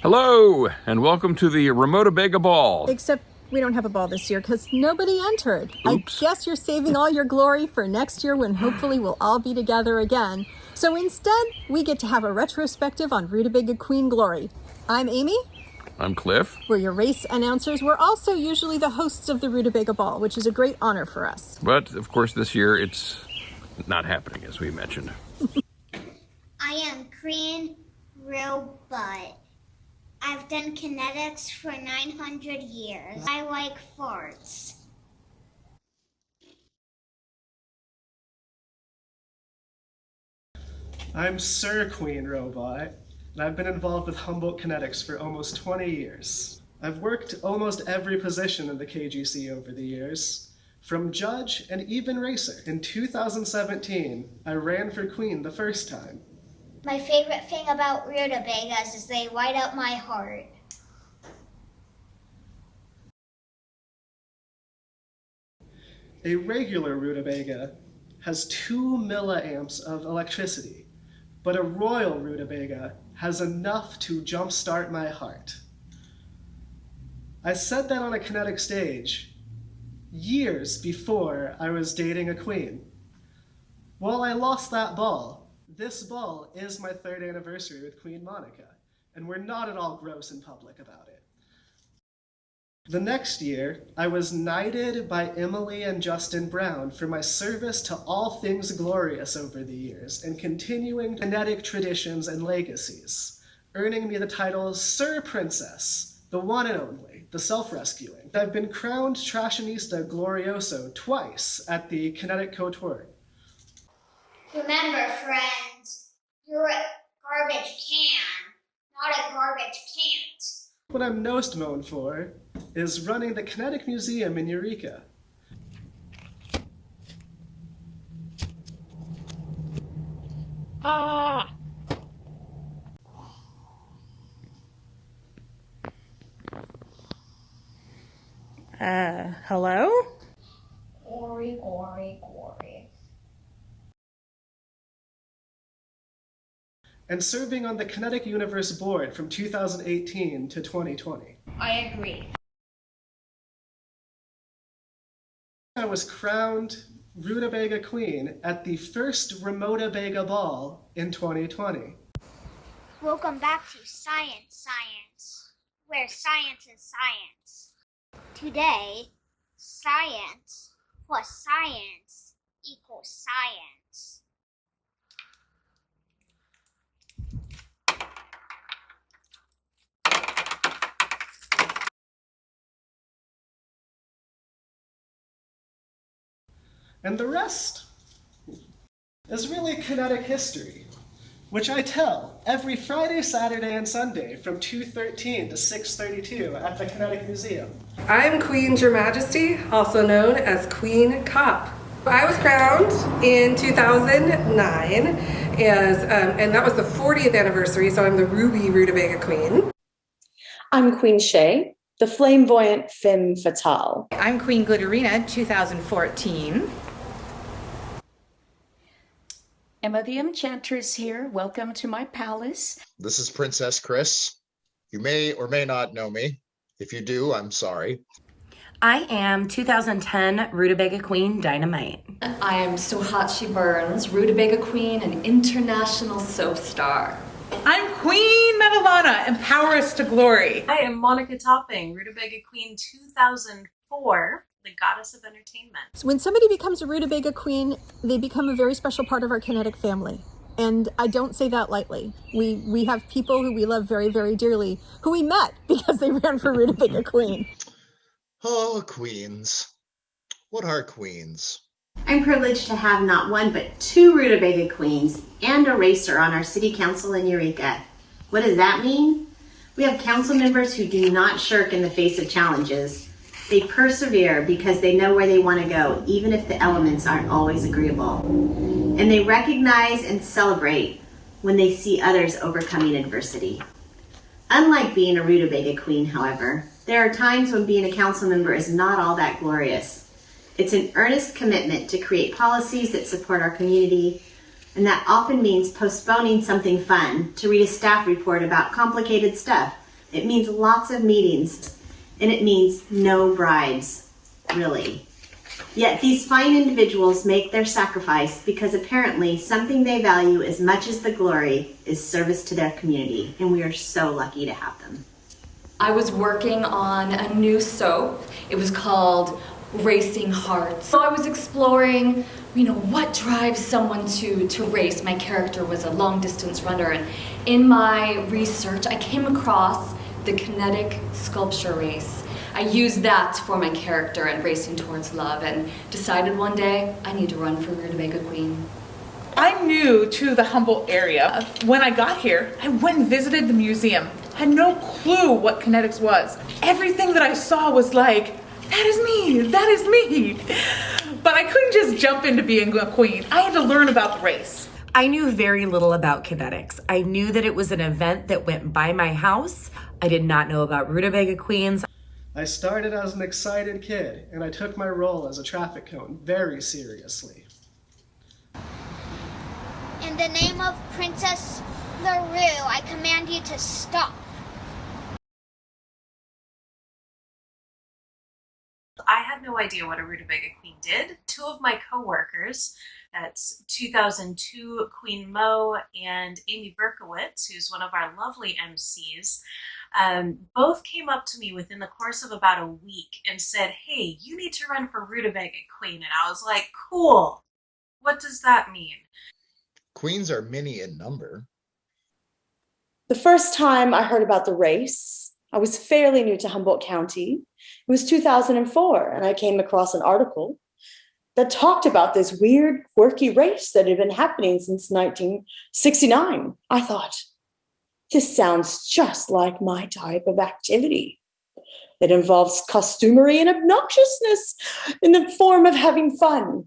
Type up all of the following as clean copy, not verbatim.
Hello, and welcome to the Rutabaga Ball. Except we don't have a ball this year because nobody entered. Oops. I guess you're saving all your glory for next year when hopefully we'll all be together again. So instead, we get to have a retrospective on Rutabaga Queen glory. I'm Amy. I'm Cliff. We're your race announcers. We're also usually the hosts of the Rutabaga Ball, which is a great honor for us. But, of course, this year it's not happening, as we mentioned. I am Queen Robot. I've done kinetics for 900 years. I like farts. I'm Sir Queen Robot, and I've been involved with Humboldt Kinetics for almost 20 years. I've worked almost every position in the KGC over the years, from judge and even racer. In 2017, I ran for Queen the first time. My favorite thing about Rutabagas is they light up my heart. A regular Rutabaga has 2 milliamps of electricity, but a royal Rutabaga has enough to jumpstart my heart. I said that on a kinetic stage years before I was dating a queen. Well, I lost that ball. This ball is my 3rd anniversary with Queen Monica, and we're not at all gross in public about it. The next year, I was knighted by Emily and Justin Brown for my service to all things glorious over the years and continuing kinetic traditions and legacies, earning me the title Sir Princess, the one and only, the self-rescuing. I've been crowned Trashionista Glorioso twice at the Kinetic Couture. Remember, friends, you're a garbage can, not a garbage can't. What I'm most known for is running the Kinetic Museum in Eureka. Hello? Glory, glory, glory. And serving on the Kinetic Universe board from 2018 to 2020. I agree. I was crowned Rutabaga Queen at the first Rutabaga Ball in 2020. Welcome back to Science, where science is science. Today, science plus science equals science. And the rest is really kinetic history, which I tell every Friday, Saturday, and Sunday from 2:13 to 6:32 at the Kinetic Museum. I'm Queen Your Majesty, also known as Queen Cop. I was crowned in 2009, and that was the 40th anniversary, so I'm the Ruby Rutabaga Queen. I'm Queen Shay, the flamboyant femme fatale. I'm Queen Glitterina, 2014. Emma the Enchantress here. Welcome to my palace. This is Princess Chris. You may or may not know me. If you do, I'm sorry. I am 2010 Rutabaga Queen Dynamite. I am So Hot She Burns, Rutabaga Queen and international soap star. I'm Queen Metalana, Empower Us to Glory. I am Monica Topping, Rutabaga Queen 2004, the Goddess of Entertainment. So when somebody becomes a Rutabaga Queen, they become a very special part of our kinetic family. And I don't say that lightly. We have people who we love very, very dearly, who we met because they ran for Rutabaga Queen. Oh, queens. What are queens? I'm privileged to have not one but 2 Rutabaga Queens and a racer on our city council in Eureka. What does that mean? We have council members who do not shirk in the face of challenges. They persevere because they know where they want to go, even if the elements aren't always agreeable. And they recognize and celebrate when they see others overcoming adversity. Unlike being a Rutabaga Queen, however, there are times when being a council member is not all that glorious. It's an earnest commitment to create policies that support our community, and that often means postponing something fun to read a staff report about complicated stuff It means lots of meetings, and it means no bribes, really. Yet these fine individuals make their sacrifice because apparently something they value as much as the glory is service to their community, and we are so lucky to have them. I was working on a new soap. It was called Racing Hearts. So I was exploring, what drives someone to race. My character was a long distance runner, and in my research I came across the kinetic sculpture race. I used that for my character and racing towards love, and decided one day I need to run for Rutabaga Queen. I'm new to the Humboldt area. When I got here, I went and visited the museum. Had no clue what kinetics was. Everything that I saw was like, that is me. But I couldn't just jump into being a queen. I had to learn about the race. I knew very little about kinetics. I knew that it was an event that went by my house. I did not know about Rutabaga Queens. I started as an excited kid, and I took my role as a traffic cone very seriously. In the name of Princess LaRue, I command you to stop. I had no idea what a Rutabaga Queen did. Two of my co-workers, that's 2002 Queen Mo and Amy Berkowitz, who's one of our lovely MCs, both came up to me within the course of about a week and said, hey, you need to run for Rutabaga Queen. And I was like, cool. What does that mean? Queens are many in number. The first time I heard about the race, I was fairly new to Humboldt County. It was 2004, and I came across an article that talked about this weird, quirky race that had been happening since 1969. I thought, this sounds just like my type of activity. It involves costumery and obnoxiousness in the form of having fun.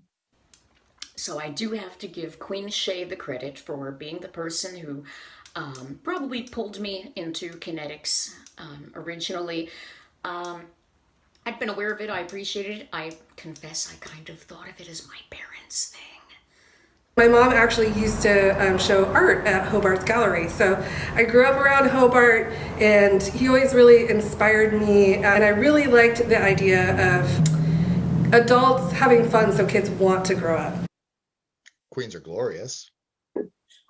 So I do have to give Queen Shay the credit for being the person who probably pulled me into kinetics originally. I'd been aware of it, I appreciated it. I confess I kind of thought of it as my parents' thing. My mom actually used to show art at Hobart's gallery, so I grew up around Hobart, and he always really inspired me, and I really liked the idea of adults having fun so kids want to grow up. Queens are glorious.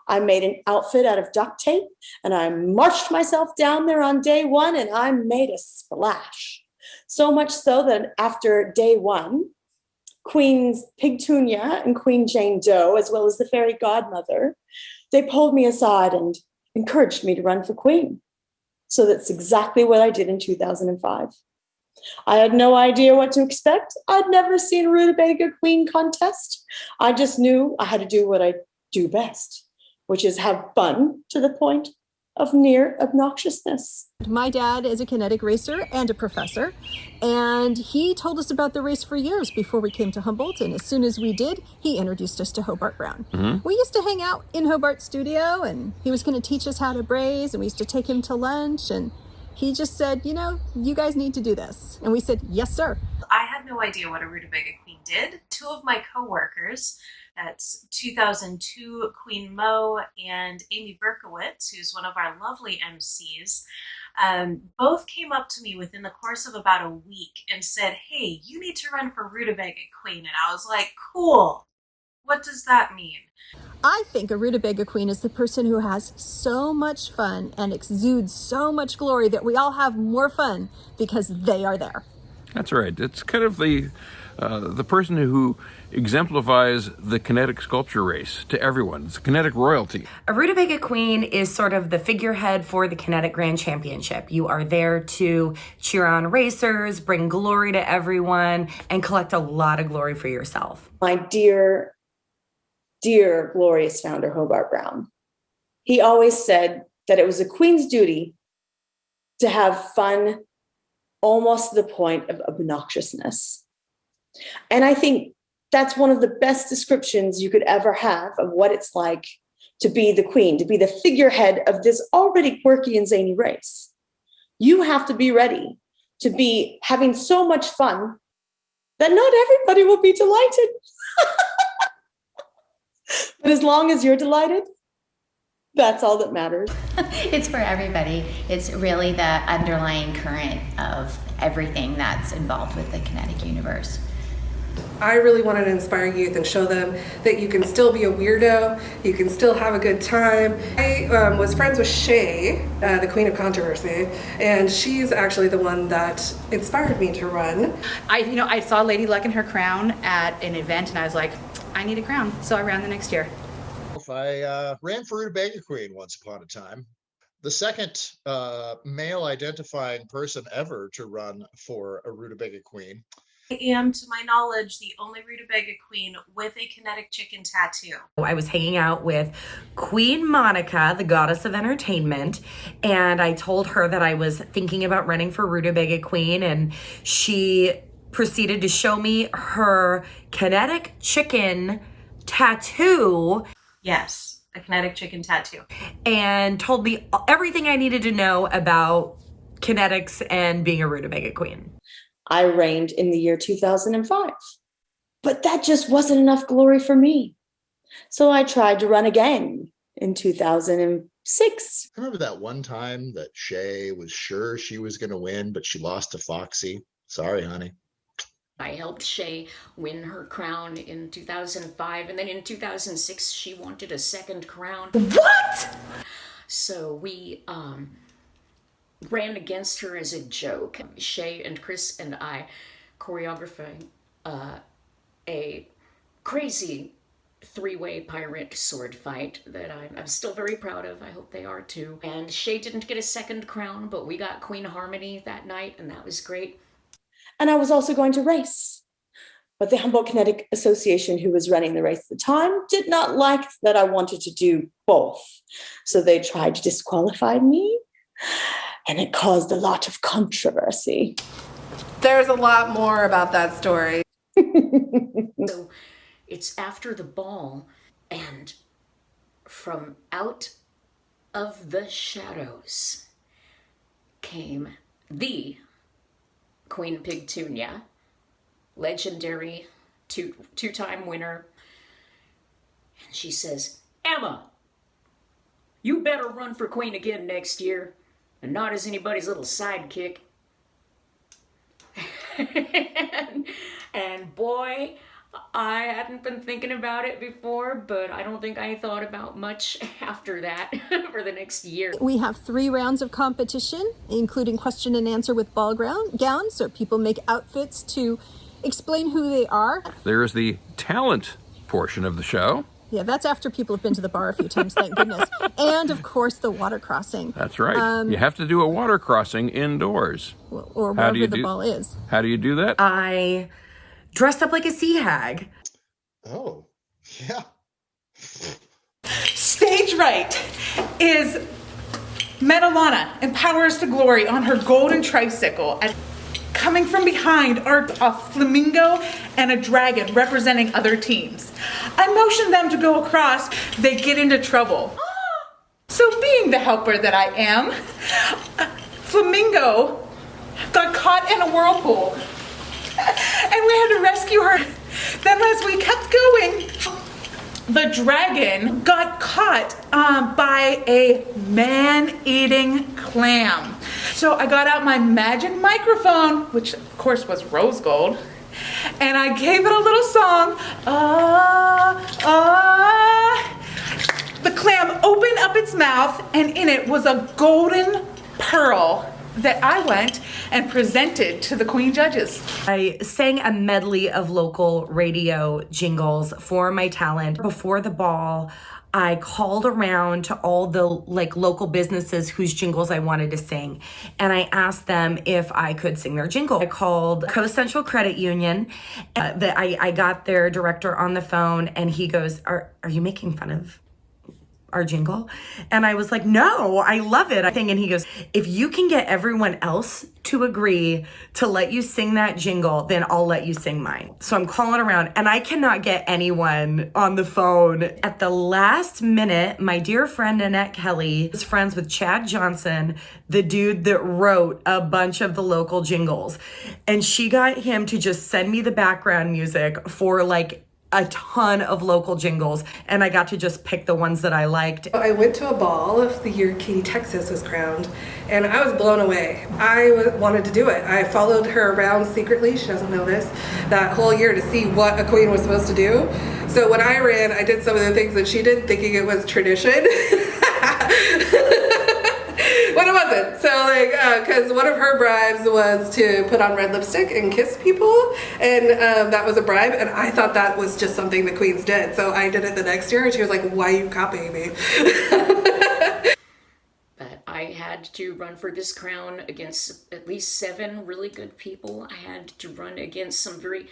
I made an outfit out of duct tape, and I marched myself down there on day one, and I made a splash. So much so that after day one, Queens Pigtunia and Queen Jane Doe, as well as the fairy godmother, they pulled me aside and encouraged me to run for queen. So that's exactly what I did in 2005. I had no idea what to expect. I'd never seen a Rutabaga Queen contest. I just knew I had to do what I do best, which is have fun to the point of near obnoxiousness. My dad is a kinetic racer and a professor, and he told us about the race for years before we came to Humboldt, and as soon as we did, he introduced us to Hobart Brown. We used to hang out in Hobart's studio, and he was going to teach us how to braise, and we used to take him to lunch, and he just said, you guys need to do this. And we said, yes, sir. I had no idea what a Rutabaga Queen did. Two of my co-workers, that's 2002 Queen Mo and Amy Berkowitz, who's one of our lovely MCs, both came up to me within the course of about a week and said, hey, you need to run for Rutabaga Queen. And I was like, cool. What does that mean? I think a Rutabaga Queen is the person who has so much fun and exudes so much glory that we all have more fun because they are there. That's right. It's kind of the person who exemplifies the kinetic sculpture race to everyone. It's kinetic royalty. A Rutabaga Queen is sort of the figurehead for the Kinetic Grand Championship. You are there to cheer on racers, bring glory to everyone, and collect a lot of glory for yourself. My dear, dear, glorious founder, Hobart Brown, he always said that it was a queen's duty to have fun almost to the point of obnoxiousness. And I think that's one of the best descriptions you could ever have of what it's like to be the queen, to be the figurehead of this already quirky and zany race. You have to be ready to be having so much fun that not everybody will be delighted. But as long as you're delighted, That's all that matters. It's for everybody. It's really the underlying current of everything that's involved with the kinetic universe. I really wanted to inspire youth and show them that you can still be a weirdo, you can still have a good time. I was friends with Shay, the Queen of Controversy, and she's actually the one that inspired me to run. I saw Lady Luck in her crown at an event, and I was like, I need a crown, so I ran the next year. I ran for Rutabaga Queen once upon a time. The second male identifying person ever to run for a Rutabaga Queen. I am, to my knowledge, the only Rutabaga Queen with a kinetic chicken tattoo. I was hanging out with Queen Monica, the goddess of entertainment, and I told her that I was thinking about running for Rutabaga Queen, and she proceeded to show me her kinetic chicken tattoo. Yes, a kinetic chicken tattoo. And told me everything I needed to know about kinetics and being a Rutabaga Queen. I reigned in the year 2005, but that just wasn't enough glory for me. So I tried to run again in 2006. Remember that one time that Shay was sure she was going to win, but she lost to Foxy? Sorry, honey. I helped Shay win her crown in 2005, and then in 2006 she wanted a second crown. What? So we ran against her as a joke. Shay and Chris and I choreographing a crazy three-way pirate sword fight that I'm still very proud of. I hope they are too. And Shay didn't get a second crown, but we got Queen Harmony that night, and that was great. And I was also going to race. But the Humboldt Kinetic Association, who was running the race at the time, did not like that I wanted to do both. So they tried to disqualify me, and it caused a lot of controversy. There's a lot more about that story. So it's after the ball, and from out of the shadows came the Queen Pigtunia, legendary two-time winner. And she says, Emma, you better run for queen again next year, and not as anybody's little sidekick. and boy, I hadn't been thinking about it before, but I don't think I thought about much after that for the next year. We have 3 rounds of competition, including question and answer with ball gowns, so people make outfits to explain who they are. There's the talent portion of the show. Yeah, that's after people have been to the bar a few times, thank goodness. And, of course, the water crossing. That's right. You have to do a water crossing indoors. Or wherever the ball is. How do you do that? I dressed up like a sea hag. Oh, yeah. Stage right is Metalana empowers to glory on her golden tricycle. And coming from behind are a flamingo and a dragon representing other teams. I motion them to go across. They get into trouble. So being the helper that I am, Flamingo got caught in a whirlpool. And we had to rescue her. Then as we kept going, the dragon got caught by a man-eating clam. So I got out my magic microphone, which of course was rose gold, and I gave it a little song. The clam opened up its mouth, and in it was a golden pearl that I went and presented to the Queen judges. I sang a medley of local radio jingles for my talent. Before the ball, I called around to all the local businesses whose jingles I wanted to sing, and I asked them if I could sing their jingle. I called Coast Central Credit Union. I got their director on the phone, and he goes, "Are you making fun of our jingle?" And I was like, "No, I love it." And he goes, "If you can get everyone else to agree to let you sing that jingle, then I'll let you sing mine." So I'm calling around, and I cannot get anyone on the phone. At the last minute, my dear friend Annette Kelly is friends with Chad Johnson, the dude that wrote a bunch of the local jingles. And she got him to just send me the background music for a ton of local jingles, and I got to just pick the ones that I liked. I went to a ball of the year Katie Texas was crowned, and I was blown away. I wanted to do it. I followed her around secretly, she doesn't know this, that whole year to see what a queen was supposed to do. So when I ran, I did some of the things that she did, thinking it was tradition. When it wasn't. So because one of her bribes was to put on red lipstick and kiss people, and that was a bribe, and I thought that was just something the queens did. So I did it the next year, and she was like, why are you copying me? But I had to run for this crown against at least 7 really good people. I had to run against some very,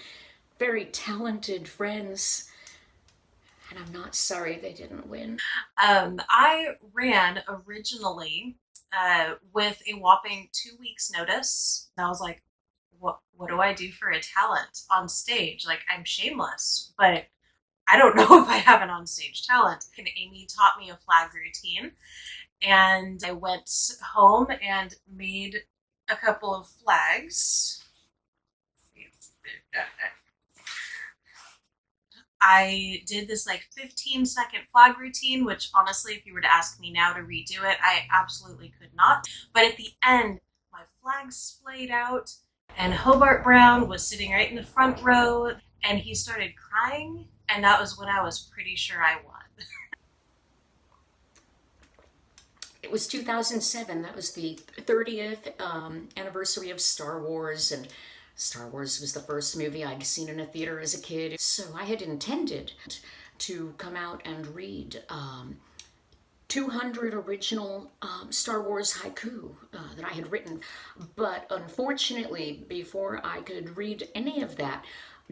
very talented friends. And I'm not sorry they didn't win. I ran originally with a whopping 2 weeks notice. And I was like, what do I do for a talent on stage? Like, I'm shameless, but I don't know if I have an on-stage talent. And Amy taught me a flag routine, and I went home and made a couple of flags. I did this like 15-second flag routine, which honestly, if you were to ask me now to redo it, I absolutely could not. But at the end, my flag splayed out, and Hobart Brown was sitting right in the front row, and he started crying, and that was when I was pretty sure I won. It was 2007. That was the 30th anniversary of Star Wars, and Star Wars was the first movie I'd seen in a theater as a kid. So I had intended to come out and read 200 original Star Wars haiku that I had written. But unfortunately, before I could read any of that,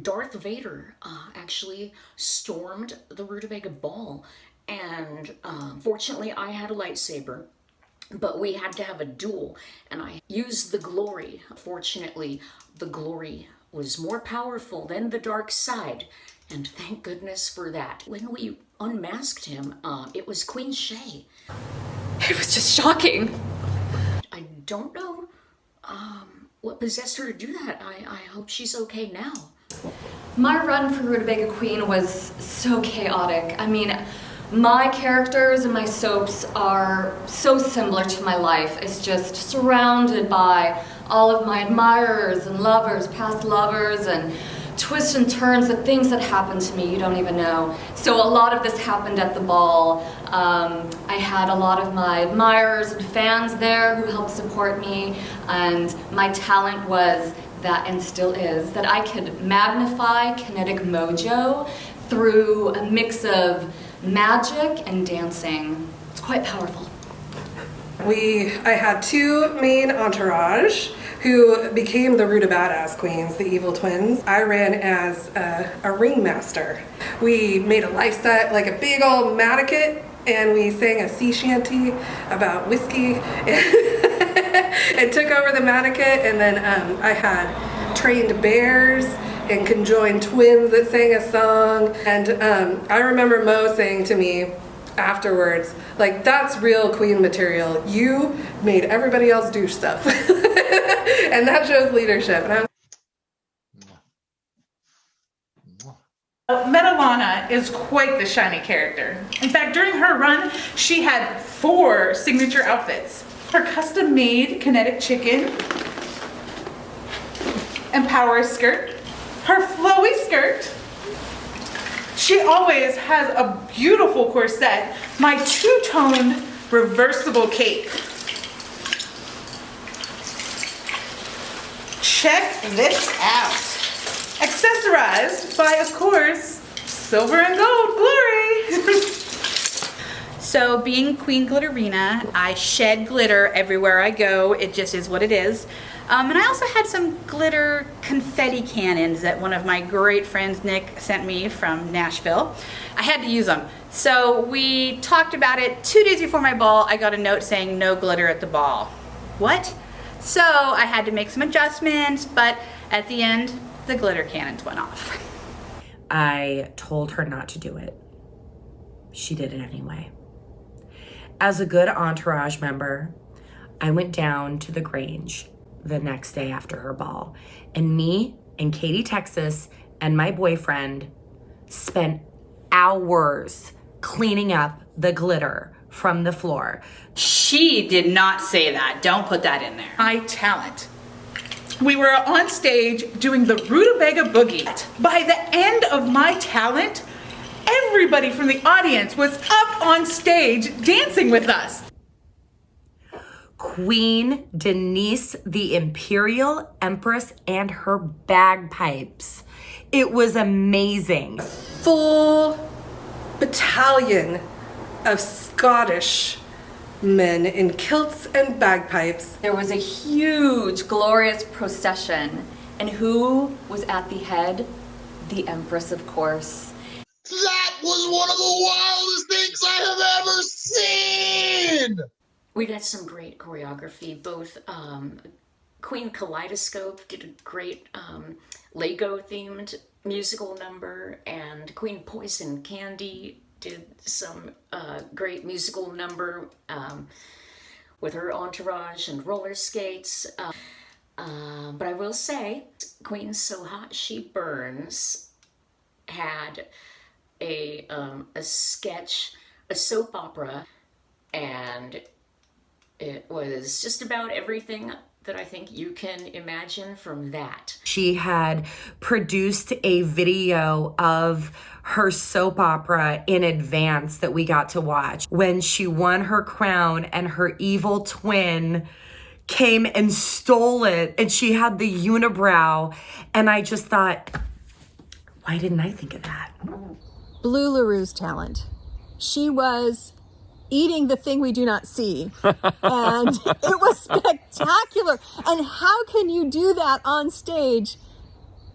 Darth Vader actually stormed the Rutabaga Ball. And fortunately, I had a lightsaber, but we had to have a duel, and I used the glory. Fortunately, the glory was more powerful than the dark side, and thank goodness for that. When we unmasked him, it was Queen Shay. It was just shocking. I don't know what possessed her to do that. I hope she's okay now. My run for Rutabaga Queen was so chaotic. I mean, my characters and my soaps are so similar to my life. It's just surrounded by all of my admirers and lovers, past lovers, and twists and turns, the things that happen to me you don't even know. So a lot of this happened at the ball. I had a lot of my admirers and fans there who helped support me, and my talent was that, and still is, that I could magnify kinetic mojo through a mix of magic and dancing. It's quite powerful. I had 2 main entourage who became the Rutabaga Queens, the evil twins. I ran as a ringmaster. We made a life set, like a big old matticat, and we sang a sea shanty about whiskey and took over the matticat, and then I had trained bears and conjoined twins that sang a song. And I remember Mo saying to me afterwards, like, that's real queen material. You made everybody else do stuff. And that shows leadership. And I was Metalana is quite the shiny character. In fact, during her run, she had 4 signature outfits. Her custom-made kinetic chicken and power skirt, her flowy skirt. She always has a beautiful corset, my 2-toned reversible cape. Check this out. Accessorized by, of course, silver and gold Glory. So being Queen Glitterina, I shed glitter everywhere I go. It just is what it is. And I also had some glitter confetti cannons that one of my great friends, Nick, sent me from Nashville. I had to use them. So we talked about it. 2 days before my ball, I got a note saying no glitter at the ball. What? So I had to make some adjustments, but at the end, the glitter cannons went off. I told her not to do it. She did it anyway. As a good entourage member, I went down to the Grange the next day after her ball, and me and Katie Texas and my boyfriend spent hours cleaning up the glitter from the floor. She did not say that. Don't put that in there. My talent. We were on stage doing the Rutabaga Boogie. By the end of my talent, everybody from the audience was up on stage dancing with us. Queen Denise, the Imperial Empress, and her bagpipes. It was amazing. Full battalion of Scottish men in kilts and bagpipes. There was a huge, glorious procession. And who was at the head? The Empress, of course. That was one of the wildest things I have ever seen! We got some great choreography. Both Queen Kaleidoscope did a great Lego-themed musical number, and Queen Poison Candy did some great musical number with her entourage and roller skates. But I will say, Queen So Hot She Burns had a sketch, a soap opera, and it was just about everything that I think you can imagine from that. She had produced a video of her soap opera in advance that we got to watch. When she won her crown and her evil twin came and stole it, and she had the unibrow, and I just thought, why didn't I think of that? Blue LaRue's talent. She was eating the thing we do not see. And it was spectacular. And how can you do that on stage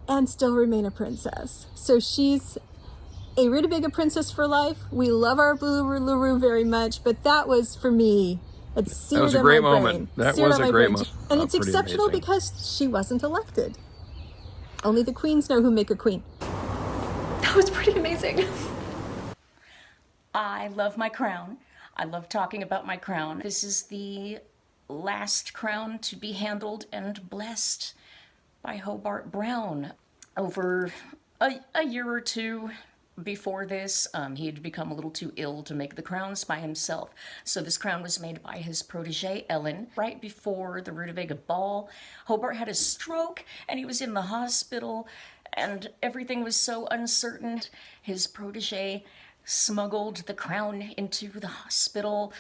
and still remain a princess? So she's a Rutabaga princess for life. We love our Blue LaRue very much, but that was, for me, it's seared That was a in great my moment. brain. That Seared was on a my great brain. moment. And it's Pretty exceptional amazing. because she wasn't elected. Only the queens know who make a queen. That was pretty amazing. I love my crown. I love talking about my crown. This is the last crown to be handled and blessed by Hobart Brown. Over a year or two before this, he had become a little too ill to make the crowns by himself. So this crown was made by his protege, Ellen. Right before the Rutabaga Ball, Hobart had a stroke and he was in the hospital and everything was so uncertain. His protege smuggled the crown into the hospital,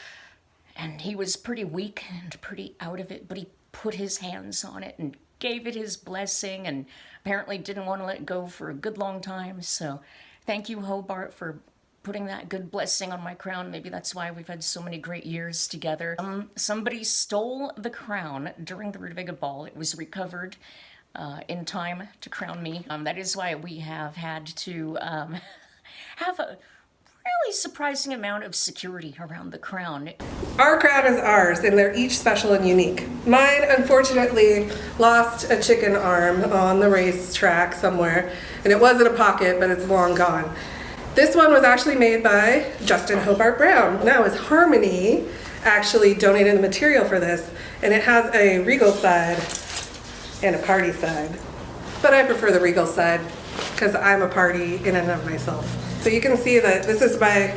and he was pretty weak and pretty out of it, but he put his hands on it and gave it his blessing, and apparently didn't want to let go for a good long time. So thank you, Hobart, for putting that good blessing on my crown. Maybe that's why we've had so many great years together. Somebody stole the crown during the Rutabaga Ball. It was recovered in time to crown me. That is why we have had to have a really surprising amount of security around the crown. Our crown is ours, and they're each special and unique. Mine, unfortunately, lost a chicken arm on the racetrack somewhere, and it was in a pocket, but it's long gone. This one was actually made by Justin Hobart Brown. Now, his Harmony actually donated the material for this, and it has a regal side and a party side. But I prefer the regal side because I'm a party in and of myself. So you can see that this is my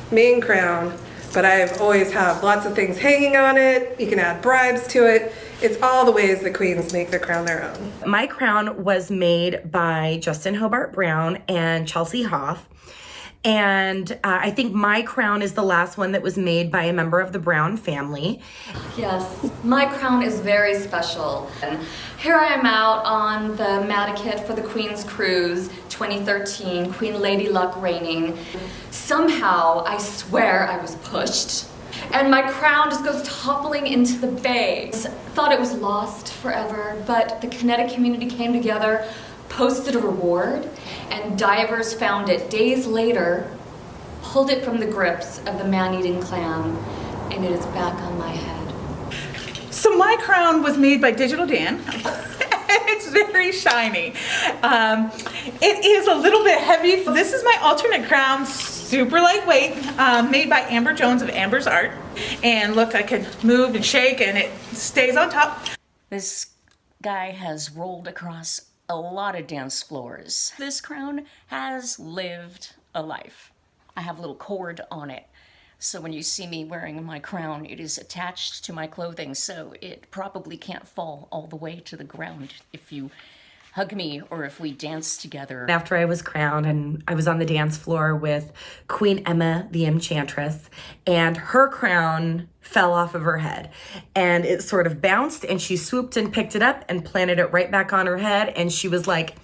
main crown, but I've always have lots of things hanging on it. You can add bribes to it. It's all the ways the queens make their crown their own. My crown was made by Justin Hobart Brown and Chelsea Hoff. And I think my crown is the last one that was made by a member of the Brown family. Yes, my crown is very special. And here I am out on the Madaket for the Queen's Cruise 2013, Queen Lady Luck reigning. Somehow, I swear I was pushed, and my crown just goes toppling into the bay. Thought it was lost forever, but the kinetic community came together, posted a reward, and divers found it days later, pulled it from the grips of the man-eating clam, and it is back on my head. So my crown was made by Digital Dan. It's very shiny. It is a little bit heavy. This is my alternate crown, super lightweight, made by Amber Jones of Amber's Art. And look, I can move and shake and it stays on top. This guy has rolled across a lot of dance floors. This crown has lived a life. I have a little cord on it. So when you see me wearing my crown, it is attached to my clothing, so it probably can't fall all the way to the ground if you hug me or if we dance together. After I was crowned and I was on the dance floor with Queen Emma, the Enchantress, and her crown fell off of her head and it sort of bounced and she swooped and picked it up and planted it right back on her head. And she was like,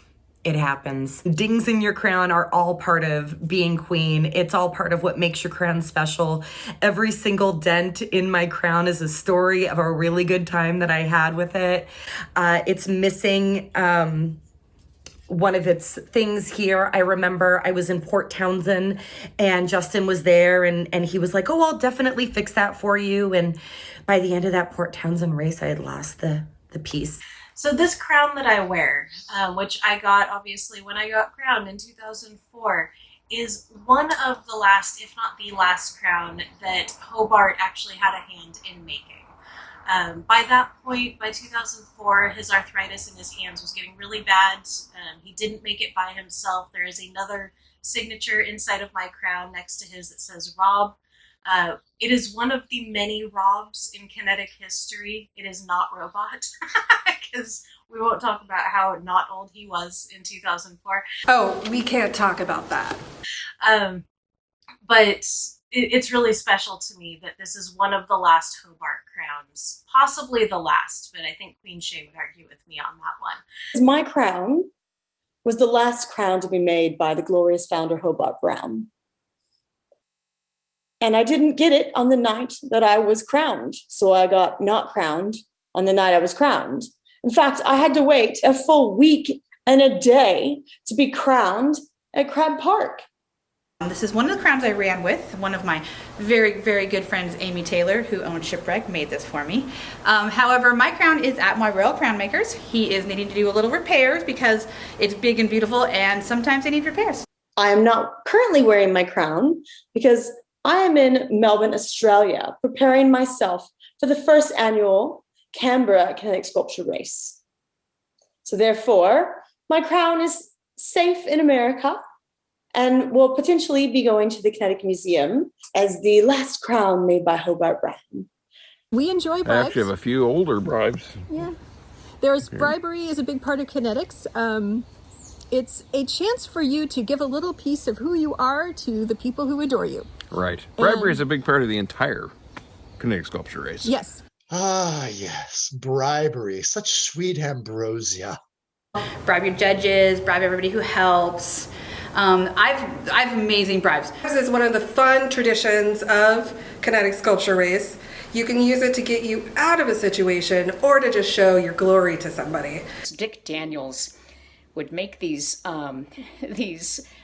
it happens. Dings in your crown are all part of being queen. It's all part of what makes your crown special. Every single dent in my crown is a story of a really good time that I had with it. It's missing one of its things here. I remember I was in Port Townsend and Justin was there and he was like, oh, I'll definitely fix that for you. And by the end of that Port Townsend race, I had lost the piece. So this crown that I wear, which I got obviously when I got crowned in 2004, is one of the last, if not the last crown that Hobart actually had a hand in making. By that point, by 2004, his arthritis in his hands was getting really bad. He didn't make it by himself. There is another signature inside of my crown next to his that says Rob. It is one of the many Robs in kinetic history. It is not Robot, because we won't talk about how not old he was in 2004. Oh, we can't talk about that. But it's really special to me that this is one of the last Hobart crowns, possibly the last, but I think Queen Shay would argue with me on that one. My crown was the last crown to be made by the glorious founder Hobart Brown. And I didn't get it on the night that I was crowned. So I got not crowned on the night I was crowned. In fact, I had to wait a full week and a day to be crowned at Crab Park. This is one of the crowns I ran with. One of my very, very good friends, Amy Taylor, who owns Shipwreck, made this for me. However, my crown is at my Royal Crown Makers. He is needing to do a little repairs because it's big and beautiful and sometimes they need repairs. I am not currently wearing my crown because I am in Melbourne, Australia, preparing myself for the first annual Canberra Kinetic Sculpture Race. So therefore, my crown is safe in America and will potentially be going to the Kinetic Museum as the last crown made by Hobart Brown. We enjoy I bribes. actually have a few older bribes. Yeah. Bribery is a big part of kinetics. It's a chance for you to give a little piece of who you are to the people who adore you. Right. Bribery is a big part of the entire kinetic sculpture race. Yes. Ah, yes, bribery, such sweet ambrosia. Bribe your judges, bribe everybody who helps. I've amazing bribes. This is one of the fun traditions of kinetic sculpture race. You can use it to get you out of a situation or to just show your glory to somebody. Dick Daniels would make these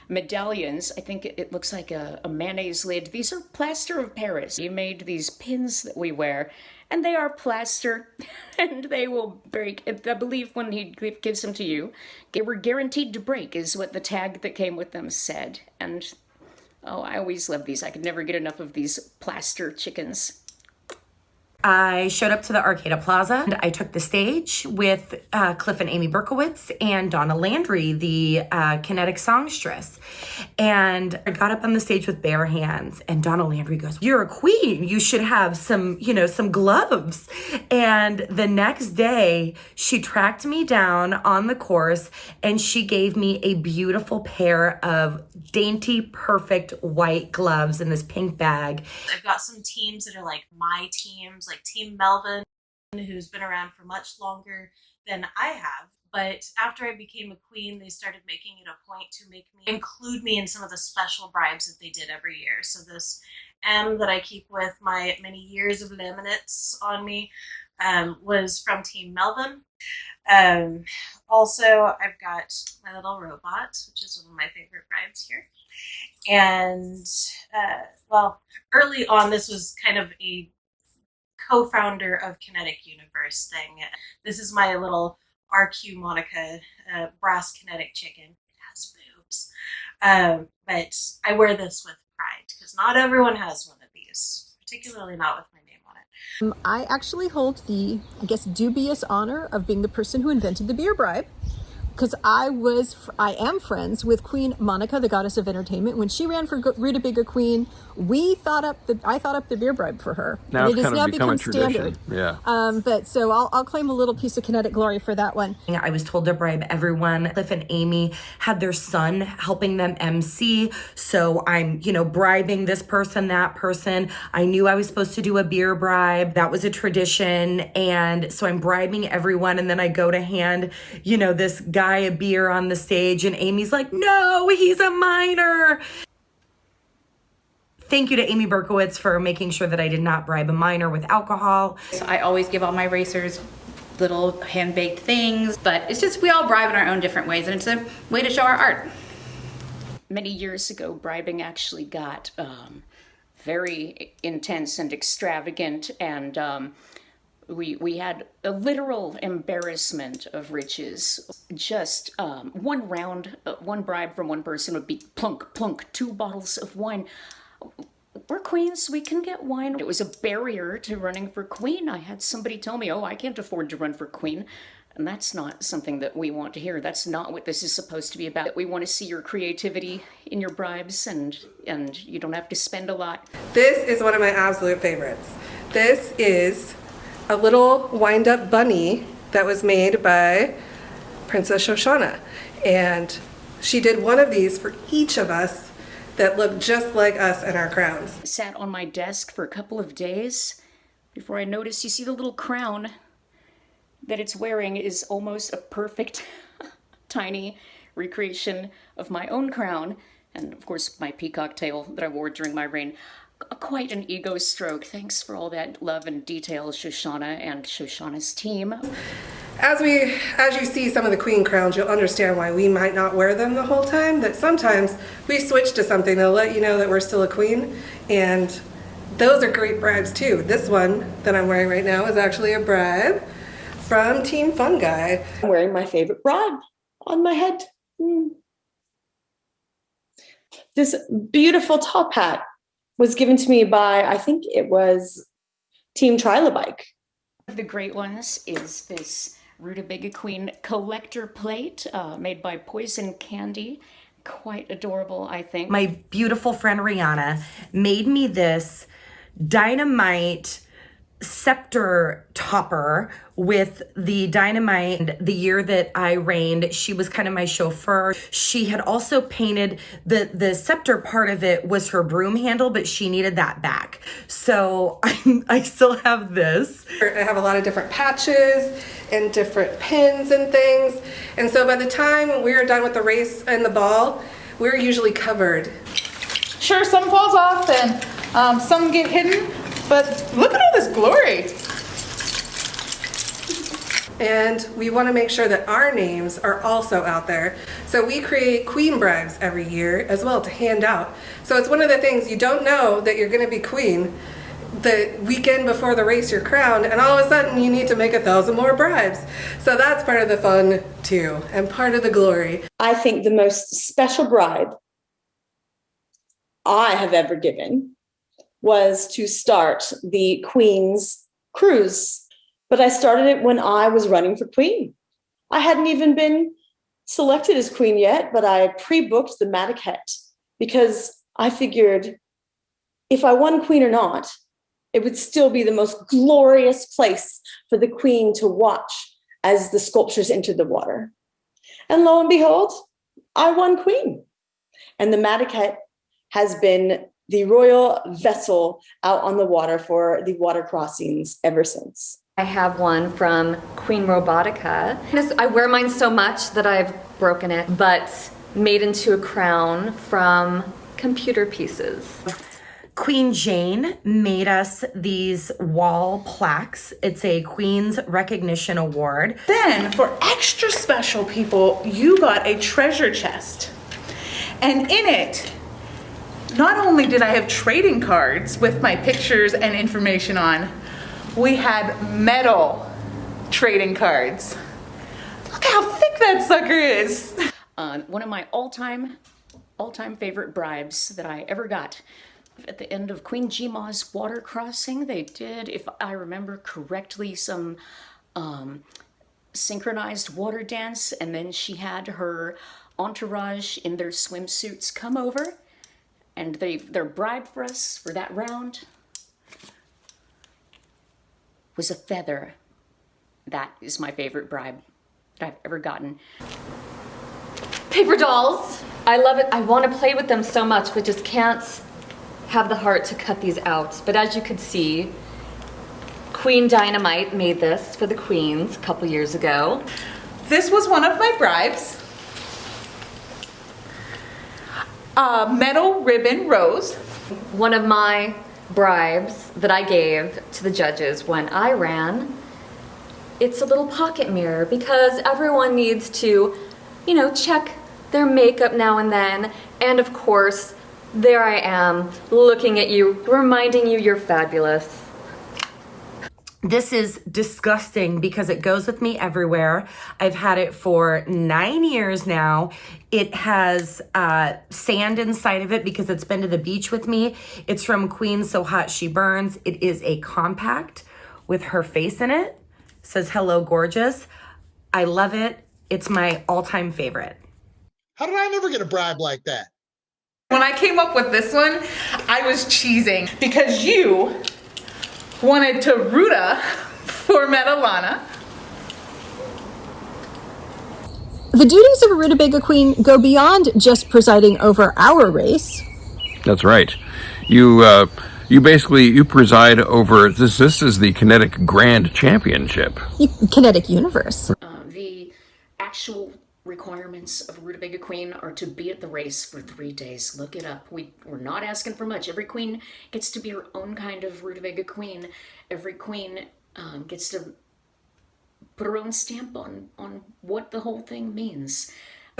medallions. I think it looks like a mayonnaise lid. These are plaster of Paris. He made these pins that we wear, and they are plaster, and they will break. I believe when he gives them to you, they were guaranteed to break, is what the tag that came with them said. And, oh, I always love these. I could never get enough of these plaster chickens. I showed up to the Arcata Plaza and I took the stage with Cliff and Amy Berkowitz and Donna Landry, the kinetic songstress. And I got up on the stage with bare hands and Donna Landry goes, "You're a queen. You should have some gloves." And the next day she tracked me down on the course and she gave me a beautiful pair of dainty, perfect white gloves in this pink bag. I've got some teams that are like my teams, like Team Melvin, who's been around for much longer than I have. But after I became a queen, they started making it a point to include me in some of the special bribes that they did every year. So this M that I keep with my many years of laminates on me was from Team Melvin. Also, I've got my little robot, which is one of my favorite bribes here. And, well, early on, this was kind of a co-founder of Kinetic Universe thing. This is my little RQ Monica brass kinetic chicken. It has boobs. But I wear this with pride because not everyone has one of these, particularly not with my name on it. I actually hold the, I guess, dubious honor of being the person who invented the beer bribe. because I am friends with Queen Monica, the goddess of entertainment. When she ran for Rutabaga Queen, I thought up the beer bribe for her. Now and it's it has kind of now become a become tradition. standard. Yeah. But so I'll claim a little piece of kinetic glory for that one. I was told to bribe everyone. Cliff and Amy had their son helping them MC. So I'm, bribing this person, that person. I knew I was supposed to do a beer bribe. That was a tradition. And so I'm bribing everyone. And then I go to hand, this guy a beer on the stage. And Amy's like, no, he's a minor. Thank you to Amy Berkowitz for making sure that I did not bribe a minor with alcohol. So I always give all my racers little hand-baked things, but it's just we all bribe in our own different ways, and it's a way to show our art. Many years ago, bribing actually got very intense and extravagant, and we had a literal embarrassment of riches. Just one bribe from one person would be plunk, plunk, 2 bottles of wine. We're queens, we can get wine. It was a barrier to running for queen. I had somebody tell me, oh, I can't afford to run for queen. And that's not something that we want to hear. That's not what this is supposed to be about. We want to see your creativity in your bribes, and you don't have to spend a lot. This is one of my absolute favorites. This is a little wind-up bunny that was made by Princess Shoshana. And she did one of these for each of us that looked just like us in our crowns. Sat on my desk for a couple of days before I noticed, you see the little crown that it's wearing is almost a perfect tiny recreation of my own crown, and of course my peacock tail that I wore during my reign. Quite an ego stroke. Thanks for all that love and detail, Shoshana and Shoshana's team. As you see some of the queen crowns, you'll understand why we might not wear them the whole time, that sometimes we switch to something that'll let you know that we're still a queen, and those are great bribes too. This one that I'm wearing right now is actually a bribe from Team Fun Guy. I'm wearing my favorite bribe on my head. This beautiful top hat was given to me by, I think it was Team Trilobike. One of the great ones is this Rutabaga Queen collector plate made by Poison Candy. Quite adorable, I think. My beautiful friend Rihanna made me this dynamite scepter topper with the dynamite. The year that I reigned, she was kind of my chauffeur. She had also painted the scepter part of it was her broom handle, but she needed that back. So I still have this. I have a lot of different patches and different pins and things. And so by the time we're done with the race and the ball, we're usually covered. Sure, some falls off and some get hidden, but look at all this glory. And we want to make sure that our names are also out there. So we create queen bribes every year as well to hand out. So it's one of the things you don't know that you're going to be queen the weekend before the race you're crowned, and all of a sudden you need to make 1,000 more bribes. So that's part of the fun too, and part of the glory. I think the most special bribe I have ever given was to start the Queen's cruise. But I started it when I was running for queen. I hadn't even been selected as queen yet, but I pre-booked the Madaket because I figured if I won queen or not, it would still be the most glorious place for the queen to watch as the sculptures entered the water. And lo and behold, I won queen. And the Madaket has been the royal vessel out on the water for the water crossings ever since. I have one from Queen Robotica. I wear mine so much that I've broken it, but made into a crown from computer pieces. Queen Jane made us these wall plaques. It's a Queen's Recognition Award. Then, for extra special people, you got a treasure chest. And in it, not only did I have trading cards with my pictures and information on, we had metal trading cards. Look how thick that sucker is. One of my all-time favorite bribes that I ever got. At the end of Queen Jima's water crossing, they did, if I remember correctly, some synchronized water dance, and then she had her entourage in their swimsuits come over, and their bribe for us for that round was a feather. That is my favorite bribe that I've ever gotten. Paper dolls. I love it. I want to play with them so much, but just can't have the heart to cut these out. But as you could see, Queen Dynamite made this for the queens a couple years ago. This was one of my bribes. A metal ribbon rose. One of my bribes that I gave to the judges when I ran, it's a little pocket mirror because everyone needs to, check their makeup now and then. And of course, there I am looking at you, reminding you you're fabulous. This is disgusting because it goes with me everywhere. I've had it for 9 years now. It has sand inside of it because it's been to the beach with me. It's from Queen So Hot She Burns. It is a compact with her face in it. It says, "Hello, gorgeous." I love it. It's my all-time favorite. How did I never get a bribe like that? When I came up with this one, I was cheesing because you wanted to Ruta for Metalana. The duties of a Rutabaga Queen go beyond just presiding over our race. That's right. You basically preside over this. This is the Kinetic Grand Championship. Kinetic Universe. The actual requirements of Rutabaga Queen are to be at the race for 3 days. Look it up. We're not asking for much. Every queen gets to be her own kind of Rutabaga Queen. Every queen gets to put her own stamp on what the whole thing means.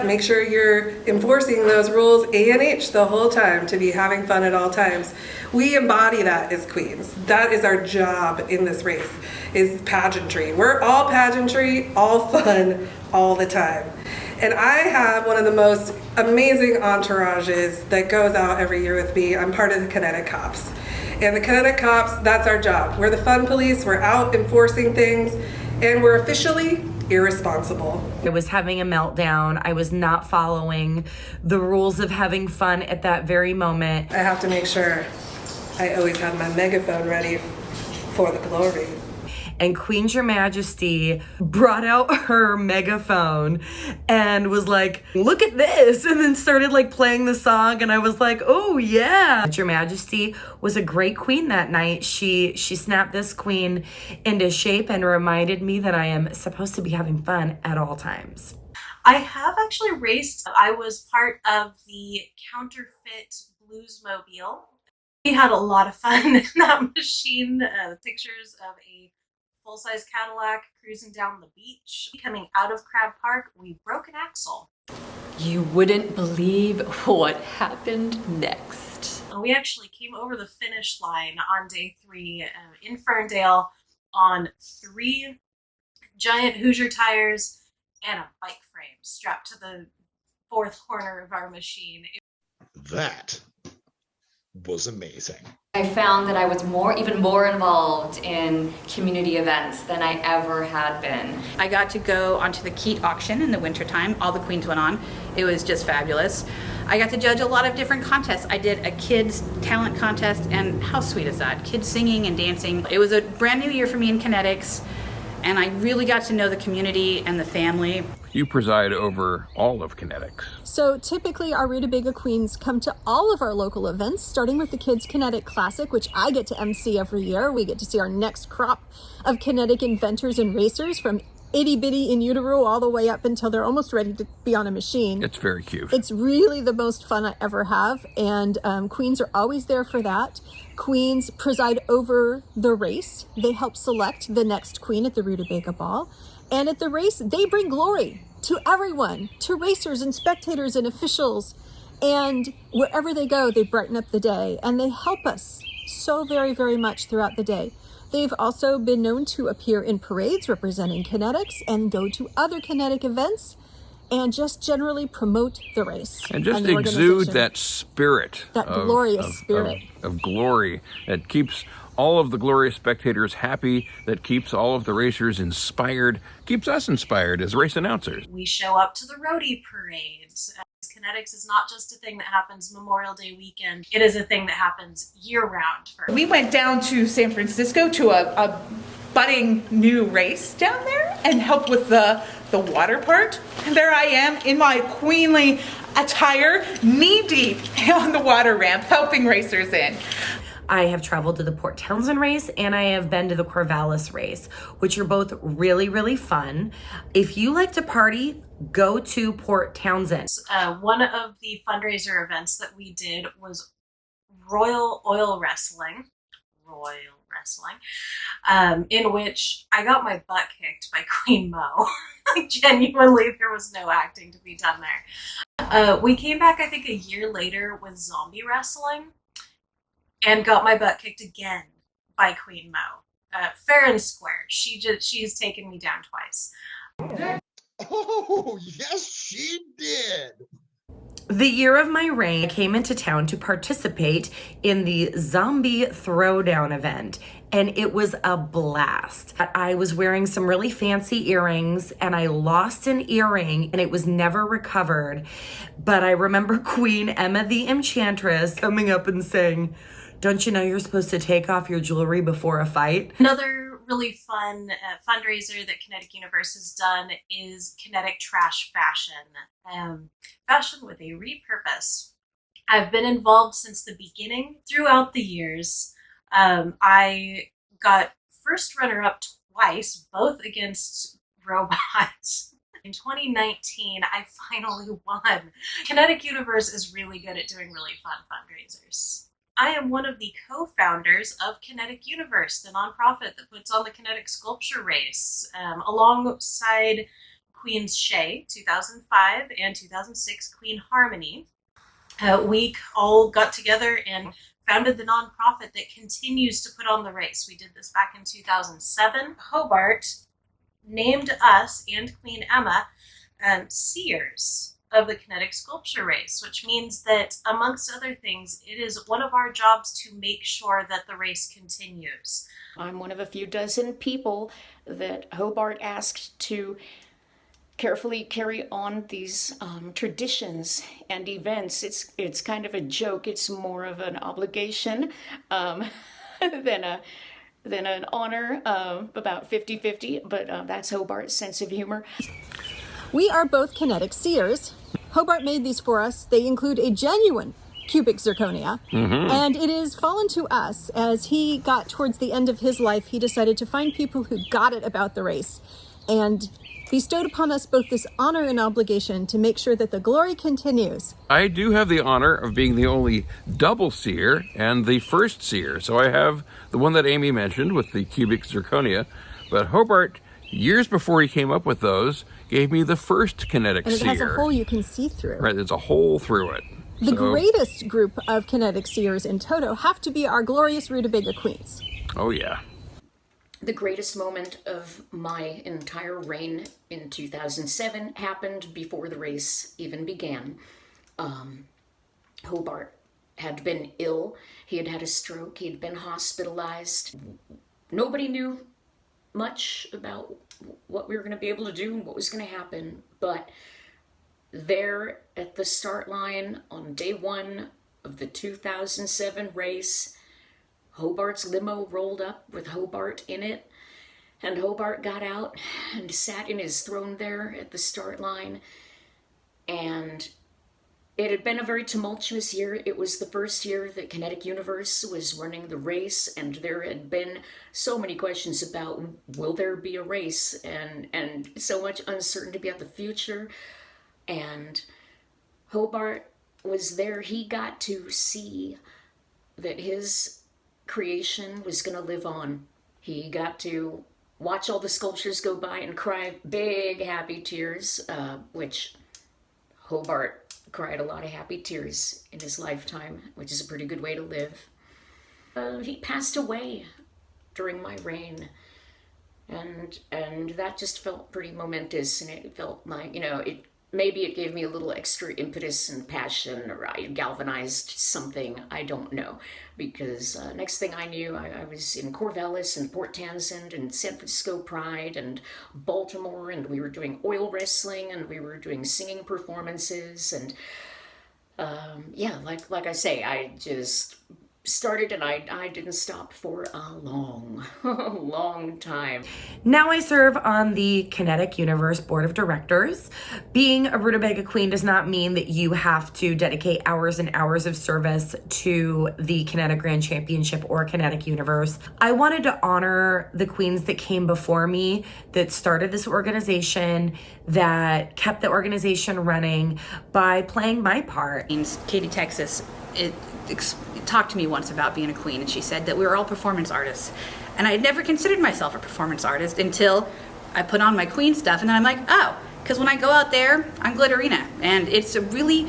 Make sure you're enforcing those rules A&H the whole time to be having fun at all times. We embody that as queens. That is our job in this race, is pageantry. We're all pageantry, all fun, all the time. And I have one of the most amazing entourages that goes out every year with me. I'm part of the Kinetic Cops. And the Kinetic Cops, that's our job. We're the fun police, we're out enforcing things, and we're officially irresponsible. I was having a meltdown. I was not following the rules of having fun at that very moment. I have to make sure I always have my megaphone ready for the glory. And Queen Your Majesty brought out her megaphone and was like, "Look at this," and then started playing the song, and I was like, "Oh yeah." Your Majesty was a great queen that night. She snapped this queen into shape and reminded me that I am supposed to be having fun at all times. I have actually raced. I was part of the counterfeit Bluesmobile. We had a lot of fun in that machine. The pictures of a full-size Cadillac cruising down the beach. Coming out of Crab Park, we broke an axle. You wouldn't believe what happened next. We actually came over the finish line on day 3 in Ferndale on 3 giant Hoosier tires and a bike frame strapped to the 4th corner of our machine. That was amazing. I found that I was even more involved in community events than I ever had been. I got to go onto the Keat auction in the wintertime. All the queens went on. It was just fabulous. I got to judge a lot of different contests. I did a kids talent contest, and how sweet is that? Kids singing and dancing. It was a brand new year for me in kinetics, and I really got to know the community and the family. You preside over all of kinetics. So typically our Rutabaga Queens come to all of our local events, starting with the Kids Kinetic Classic, which I get to MC every year. We get to see our next crop of kinetic inventors and racers, from itty bitty in utero all the way up until they're almost ready to be on a machine. It's very cute. It's really the most fun I ever have, and queens are always there for that. Queens preside over the race. They help select the next queen at the Rutabaga Ball. And at the race, they bring glory to everyone, to racers and spectators and officials. And wherever they go, they brighten up the day, and they help us so very, very much throughout the day. They've also been known to appear in parades representing kinetics and go to other kinetic events and just generally promote the race. And just the exude that spirit. That glorious spirit. Of glory that keeps all of the glorious spectators happy, that keeps all of the racers inspired, keeps us inspired as race announcers. We show up to the roadie parades. Kinetics is not just a thing that happens Memorial Day weekend. It is a thing that happens year-round. We went down to San Francisco to a budding new race down there and helped with the water part. And there I am in my queenly attire, knee-deep on the water ramp, helping racers in. I have traveled to the Port Townsend race and I have been to the Corvallis race, which are both really, really fun. If you like to party, go to Port Townsend. One of the fundraiser events that we did was Royal Oil Wrestling, in which I got my butt kicked by Queen Mo. Like, genuinely, there was no acting to be done there. We came back, I think, a year later with zombie wrestling and got my butt kicked again by Queen Mo. Fair and square. She has taken me down twice. Oh, yes, she did. The year of my reign, I came into town to participate in the zombie throwdown event, and it was a blast. I was wearing some really fancy earrings, and I lost an earring, and it was never recovered. But I remember Queen Emma the Enchantress coming up and saying, "Don't you know you're supposed to take off your jewelry before a fight?" Another really fun fundraiser that Kinetic Universe has done is Kinetic Trash Fashion. Fashion with a repurpose. I've been involved since the beginning. Throughout the years, I got first runner-up twice, both against robots. In 2019, I finally won. Kinetic Universe is really good at doing really fun fundraisers. I am one of the co-founders of Kinetic Universe, the nonprofit that puts on the Kinetic Sculpture Race, alongside Queen's Shay, 2005, and 2006 Queen Harmony. We all got together and founded the nonprofit that continues to put on the race. We did this back in 2007. Hobart named us and Queen Emma seers of the Kinetic Sculpture Race, which means that, amongst other things, it is one of our jobs to make sure that the race continues. I'm one of a few dozen people that Hobart asked to carefully carry on these traditions and events. It's kind of a joke. It's more of an obligation than an honor, about 50-50, but that's Hobart's sense of humor. We are both kinetic seers. Hobart made these for us. They include a genuine cubic zirconia, and it is fallen to us as he got towards the end of his life. He decided to find people who got it about the race and bestowed upon us both this honor and obligation to make sure that the glory continues. I do have the honor of being the only double seer and the first seer. So I have the one that Amy mentioned with the cubic zirconia, but Hobart, years before he came up with those, gave me the first kinetic And it seer. has a hole you can see through. Right, there's a hole through it. The greatest group of kinetic seers in toto have to be our glorious Rutabaga Queens. Oh yeah. The greatest moment of my entire reign in 2007 happened before the race even began. Hobart had been ill. He had had a stroke. He had been hospitalized. Nobody knew much about what we were going to be able to do and what was going to happen. But there at the start line on day one of the 2007 race, Hobart's limo rolled up with Hobart in it, and Hobart got out and sat in his throne there at the start line. And it had been a very tumultuous year. It was the first year that Kinetic Universe was running the race, and there had been so many questions about, will there be a race, and so much uncertainty about the future. And Hobart was there. He got to see that his creation was going to live on. He got to watch all the sculptures go by and cry big happy tears, which Hobart cried a lot of happy tears in his lifetime, which is a pretty good way to live. He passed away during my reign, and that just felt pretty momentous, and it felt like, it maybe it gave me a little extra impetus and passion, or I galvanized something, I don't know. Because next thing I knew, I was in Corvallis and Port Townsend and San Francisco Pride and Baltimore, and we were doing oil wrestling and we were doing singing performances. And yeah, like I say, I just started and I didn't stop for a long, long time. Now I serve on the Kinetic Universe Board of Directors. Being a Rutabaga Queen does not mean that you have to dedicate hours and hours of service to the Kinetic Grand Championship or Kinetic Universe. I wanted to honor the queens that came before me, that started this organization, that kept the organization running by playing my part. Katie, Texas, talked to me once about being a queen, and she said that we were all performance artists. And I had never considered myself a performance artist until I put on my queen stuff, and then I'm like, oh, because when I go out there, I'm Glitterina. And it's a really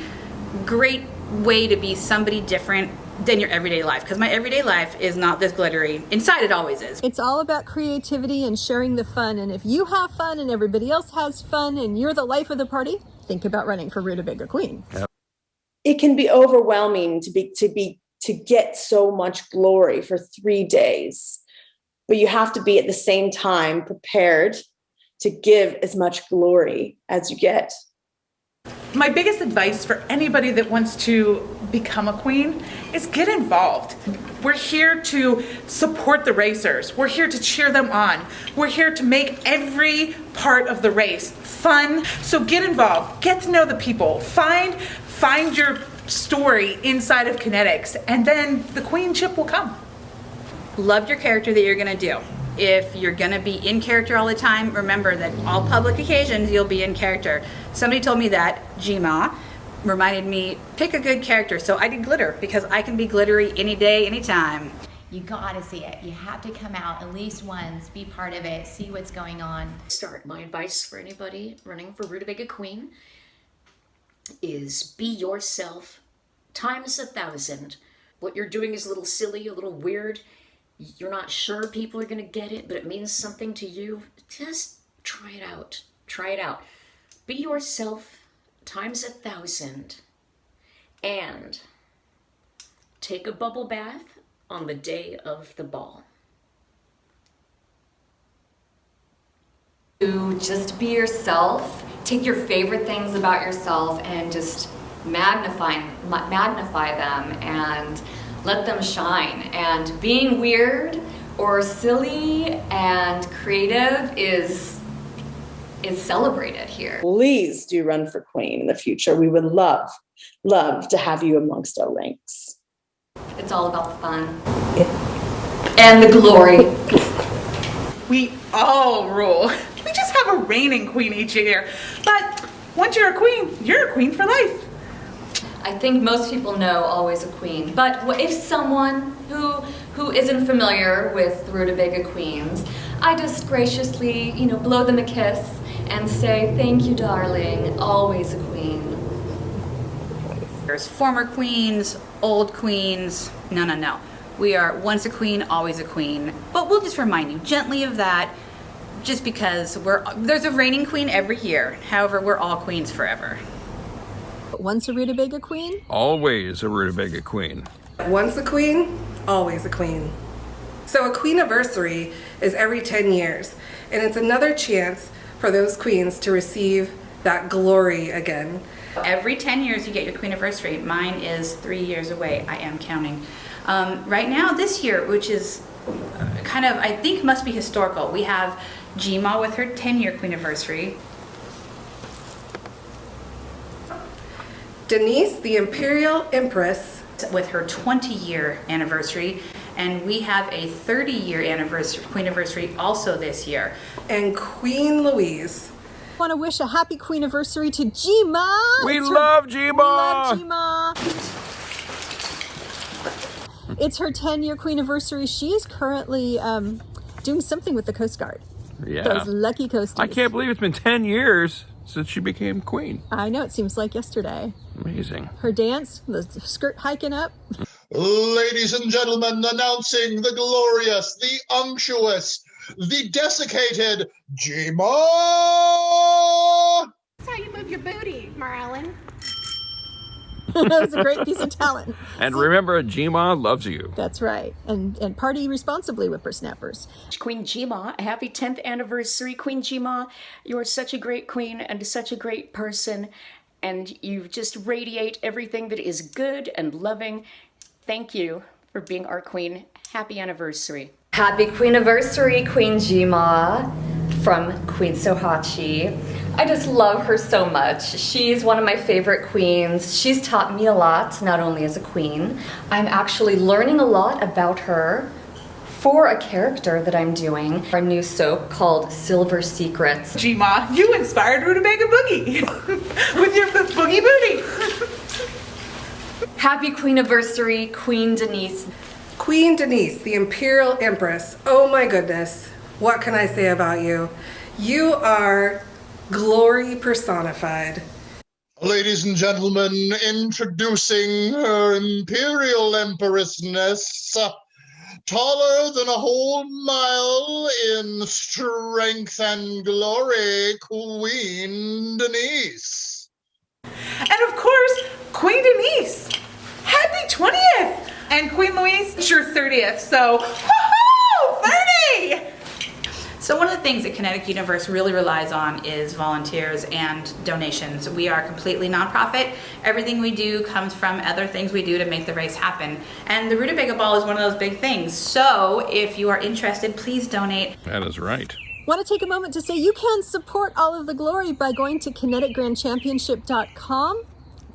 great way to be somebody different than your everyday life, because my everyday life is not this glittery. Inside it always is. It's all about creativity and sharing the fun, and if you have fun and everybody else has fun and you're the life of the party, think about running for Rutabaga Queen. Yep. It can be overwhelming to get so much glory for 3 days, but you have to be at the same time prepared to give as much glory as you get. My biggest advice for anybody that wants to become a queen is get involved. We're here to support the racers. We're here to cheer them on. We're here to make every part of the race fun. So get involved, get to know the people, find your story inside of Kinetics, and then the queenship will come. Love your character that you're gonna do. If you're gonna be in character all the time, remember that all public occasions you'll be in character. Somebody told me that, Jima, reminded me, pick a good character. So I did glitter, because I can be glittery any day, anytime. You gotta see it. You have to come out at least once, be part of it, see what's going on. My advice for anybody running for Rutabaga Queen is be yourself times 1,000. What you're doing is a little silly, a little weird. You're not sure people are gonna get it, but it means something to you. Just try it out. Try it out. Be yourself times 1,000, and take a bubble bath on the day of the ball. To just be yourself, take your favorite things about yourself and just magnify them and let them shine. And being weird or silly and creative is celebrated here. Please do run for queen in the future. We would love to have you amongst our ranks. It's all about the fun and the glory. We all rule. We just have a reigning queen each year. But once you're a queen for life. I think most people know always a queen, but if someone who isn't familiar with the Rutabaga Queens, I just graciously, blow them a kiss and say, thank you, darling, always a queen. There's former queens, old queens, no. We are once a queen, always a queen. But we'll just remind you gently of that, just because there's a reigning queen every year. However, we're all queens forever. Once a Rutabaga Queen, always a Rutabaga Queen. Once a queen, always a queen. So a queen-anniversary is every 10 years, and it's another chance for those queens to receive that glory again. Every 10 years you get your queen-anniversary. Mine is 3 years away. I am counting. Right now, this year, which is kind of, I think must be historical, we have Jima with her 10-year queen-anniversary. Denise, the Imperial Empress, with her 20-year anniversary, and we have a 30-year anniversary, queen-anniversary also this year. And Queen Louise. I want to wish a happy queen-anniversary to Jima. We love Jima. We love Jima. It's her 10-year queen-anniversary. She is currently doing something with the Coast Guard. Yeah. Those lucky coasties. I can't believe it's been 10 years since she became queen. I know, it seems like yesterday. Amazing. Her dance, the skirt hiking up. Ladies and gentlemen, announcing the glorious, the unctuous, the desiccated Jima! That's how you move move your booty, Marlon. That was a great piece of talent. And remember, Jima loves you. That's right. And party responsibly, whippersnappers. Queen Jima, happy 10th anniversary, Queen Jima. You are such a great queen and such a great person, and you just radiate everything that is good and loving. Thank you for being our queen. Happy anniversary. Happy Queeniversary, Queen Jima from Queen Sohachi. I just love her so much. She's one of my favorite queens. She's taught me a lot, not only as a queen. I'm actually learning a lot about her for a character that I'm doing, our new soap called Silver Secrets. Jima, you inspired Rutabaga Boogie with your boogie booty. Happy Queeniversary, Queen Denise. Queen Denise, the Imperial Empress. Oh my goodness. What can I say about you? You are glory personified. Ladies and gentlemen, introducing her Imperial Empressness, taller than a whole mile in strength and glory, Queen Denise. And of course, Queen Denise. Happy 20th! And Queen Louise, it's your 30th, so woohoo! 30! So one of the things that Kinetic Universe really relies on is volunteers and donations. We are completely nonprofit. Everything we do comes from other things we do to make the race happen. And the Rutabaga Ball is one of those big things. So if you are interested, please donate. That is right. Want to take a moment to say you can support All of the Glory by going to kineticgrandchampionship.com,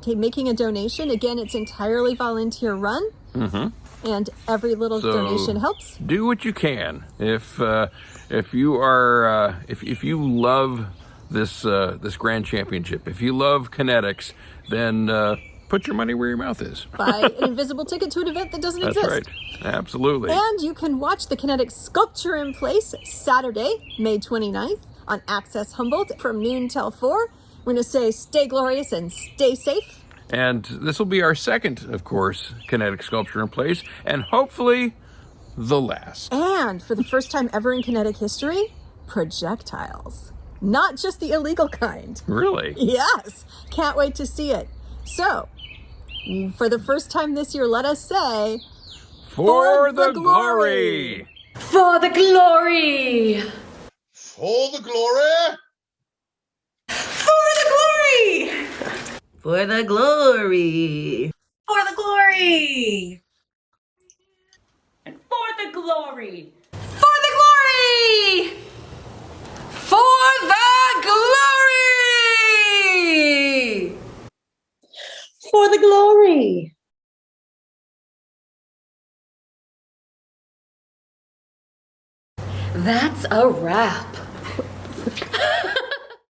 making a donation. Again, it's entirely volunteer run. Mm-hmm. And every little donation helps. Do what you can. If you are if you love this grand championship, if you love kinetics, then put your money where your mouth is. Buy an invisible ticket to an event that doesn't That's exist. right. Absolutely. And you can watch the Kinetic Sculpture in Place Saturday, May 29th on Access Humboldt from noon till 4. We're going to say stay glorious and stay safe. And this will be our second, of course, kinetic sculpture in place, and hopefully the last. And for the first time ever in kinetic history, projectiles. Not just the illegal kind. Really? Yes. Can't wait to see it. So, for the first time this year, let us say, For the glory! For the glory! For the glory! For the glory! For the glory! For the glory! And for the glory! For the glory! For the glory! For the glory! That's a wrap.